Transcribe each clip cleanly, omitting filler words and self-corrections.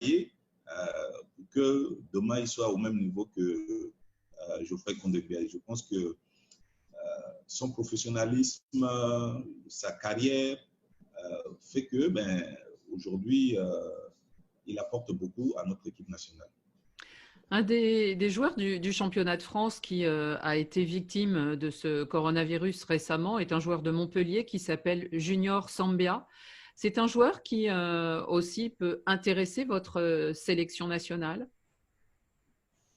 pour que demain, il soit au même niveau que Geoffrey Kondegbia. Je pense que son professionnalisme, sa carrière fait que aujourd'hui, il apporte beaucoup à notre équipe nationale. Un des joueurs du championnat de France qui a été victime de ce coronavirus récemment est un joueur de Montpellier qui s'appelle Junior Sambia. C'est un joueur qui aussi peut intéresser votre sélection nationale?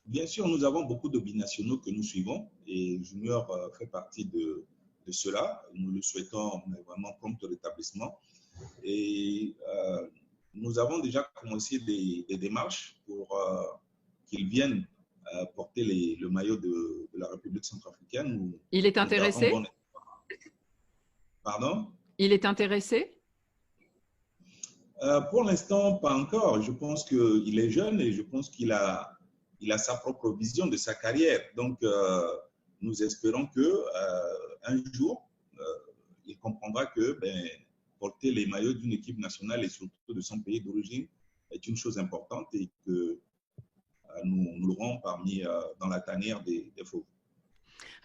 Bien sûr, nous avons beaucoup de binationaux que nous suivons et Junior fait partie de cela. Nous le souhaitons vraiment prompt rétablissement. Et nous avons déjà commencé des démarches pour qu'ils viennent porter le maillot de la République centrafricaine. Il est intéressé? Pardon? Il est intéressé? Pour l'instant, pas encore. Je pense qu'il est jeune et je pense qu'il a sa propre vision de sa carrière. Donc, nous espérons qu'un jour, il comprendra que porter les maillots d'une équipe nationale et surtout de son pays d'origine est une chose importante et que nous l'aurons dans la tanière des faux.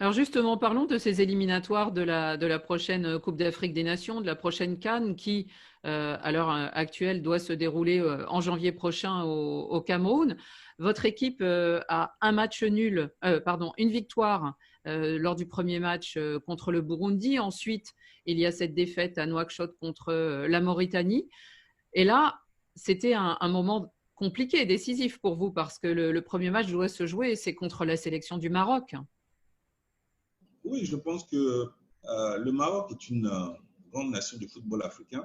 Alors justement, parlons de ces éliminatoires de la prochaine Coupe d'Afrique des Nations, de la prochaine CAN qui, à l'heure actuelle, doit se dérouler en janvier prochain au Cameroun. Votre équipe a une victoire lors du premier match contre le Burundi. Ensuite, il y a cette défaite à Nouakchott contre la Mauritanie. Et là, c'était un moment compliqué, décisif pour vous parce que le premier match doit se jouer, c'est contre la sélection du Maroc. Oui, je pense que le Maroc est une grande nation du football africain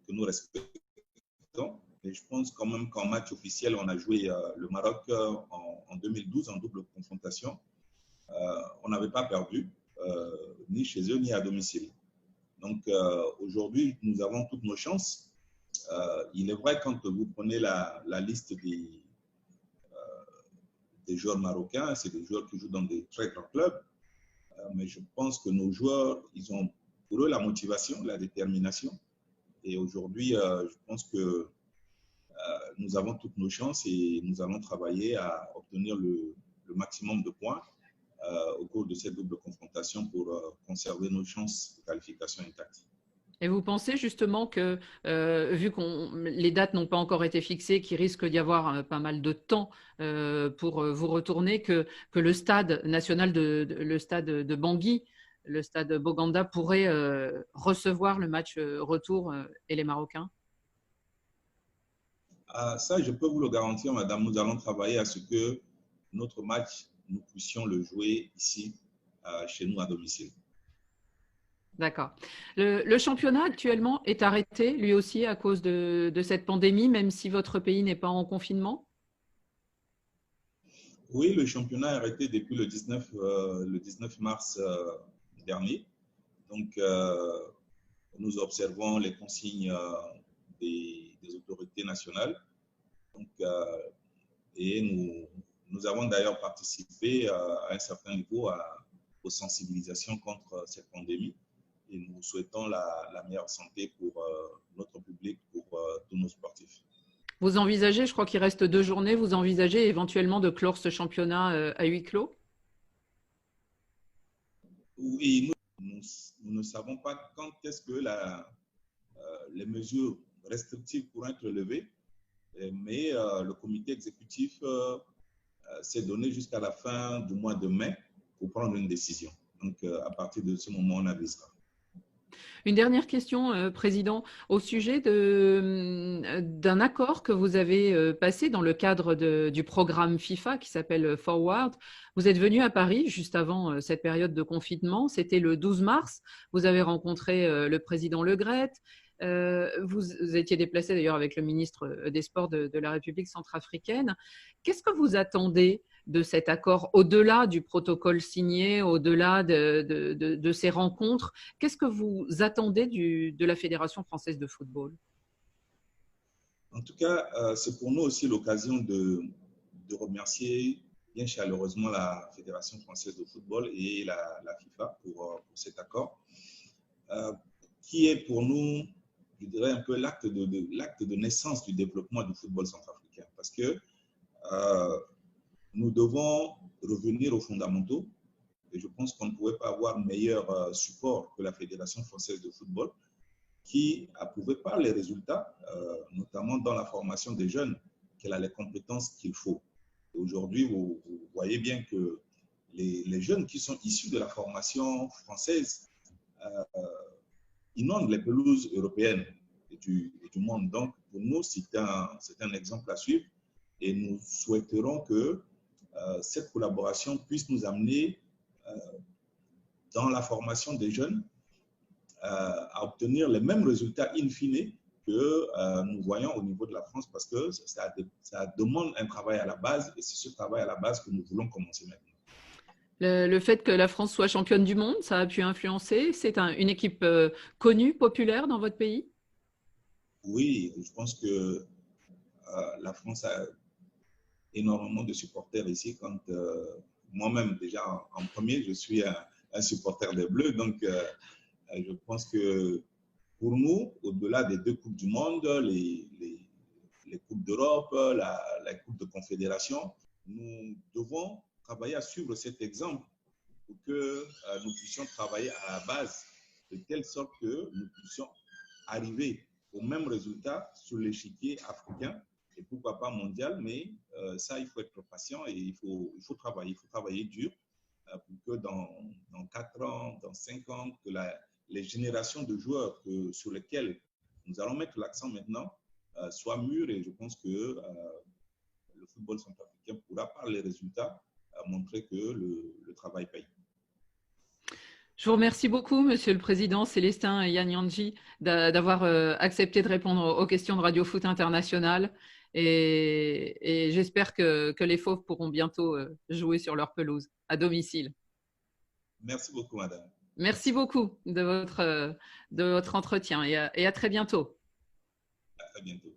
que nous respectons. Et je pense quand même qu'en match officiel, on a joué le Maroc en 2012 en double confrontation. On n'avait pas perdu, ni chez eux, ni à domicile. Donc aujourd'hui, nous avons toutes nos chances. Il est vrai, quand vous prenez la liste des joueurs marocains, c'est des joueurs qui jouent dans des très grands clubs. Mais je pense que nos joueurs, ils ont pour eux la motivation, la détermination. Et aujourd'hui, je pense que nous avons toutes nos chances et nous allons travailler à obtenir le maximum de points au cours de cette double confrontation pour conserver nos chances de qualification intactes. Et vous pensez justement que, vu que les dates n'ont pas encore été fixées, qu'il risque d'y avoir pas mal de temps pour vous retourner, que le stade national le stade de Bangui, le stade Boganda pourrait recevoir le match retour et les Marocains? Ça, je peux vous le garantir, madame. Nous allons travailler à ce que notre match, nous puissions le jouer ici, chez nous à domicile. D'accord. Le championnat actuellement est arrêté, lui aussi, à cause de cette pandémie, même si votre pays n'est pas en confinement? Oui, le championnat est arrêté depuis le 19 mars dernier. Donc, nous observons les consignes des autorités nationales. Donc, et nous avons d'ailleurs participé à un certain niveau aux sensibilisations contre cette pandémie. Et nous souhaitons la meilleure santé pour notre public, pour tous nos sportifs. Vous envisagez, je crois qu'il reste 2 journées, vous envisagez éventuellement de clore ce championnat à huis clos? Oui, nous ne savons pas quand est-ce que les mesures restrictives pourront être levées, mais le comité exécutif s'est donné jusqu'à la fin du mois de mai pour prendre une décision. Donc, à partir de ce moment, on avisera. Une dernière question, Président, au sujet d'un accord que vous avez passé dans le cadre du programme FIFA qui s'appelle Forward. Vous êtes venu à Paris juste avant cette période de confinement, c'était le 12 mars. Vous avez rencontré le président Le Graët. Vous étiez déplacé d'ailleurs avec le ministre des Sports de la République centrafricaine. Qu'est-ce que vous attendez de cet accord, au-delà du protocole signé, au-delà de ces rencontres? Qu'est-ce que vous attendez de la Fédération française de football? En tout cas, c'est pour nous aussi l'occasion de remercier bien chaleureusement la Fédération française de football et la FIFA pour cet accord, qui est pour nous je dirais, un peu l'acte de naissance du développement du football centrafricain. Parce que nous devons revenir aux fondamentaux. Et je pense qu'on ne pouvait pas avoir meilleur support que la Fédération française de football, qui a prouvé par les résultats, notamment dans la formation des jeunes, qu'elle a les compétences qu'il faut. Aujourd'hui, vous voyez bien que les jeunes qui sont issus de la formation française inondent les pelouses européennes et du monde. Donc, pour nous, c'est un exemple à suivre et nous souhaiterons que cette collaboration puisse nous amener dans la formation des jeunes à obtenir les mêmes résultats in fine que nous voyons au niveau de la France, parce que ça demande un travail à la base et c'est ce travail à la base que nous voulons commencer maintenant. Le fait que la France soit championne du monde, ça a pu influencer? C'est une équipe connue, populaire dans votre pays? Oui, je pense que la France a énormément de supporters ici. Quand moi-même, déjà en premier, je suis un supporter des Bleus. Donc, je pense que pour nous, au-delà des 2 Coupes du Monde, les Coupes d'Europe, la Coupe de Confédération, nous devons travailler à suivre cet exemple pour que nous puissions travailler à la base, de telle sorte que nous puissions arriver au même résultat sur l'échiquier africain et pourquoi pas mondial, mais ça, il faut être patient et il faut travailler dur pour que dans 4 ans, dans 5 ans, que les générations de joueurs sur lesquels nous allons mettre l'accent maintenant soient mûres, et je pense que le football centrafricain pourra, par les résultats, montrer que le travail paye. Je vous remercie beaucoup, Monsieur le Président Célestin Yanyandji, d'avoir accepté de répondre aux questions de Radio Foot International. Et j'espère que les Fauves pourront bientôt jouer sur leur pelouse à domicile. Merci beaucoup, madame. Merci beaucoup de votre entretien et à très bientôt. À très bientôt.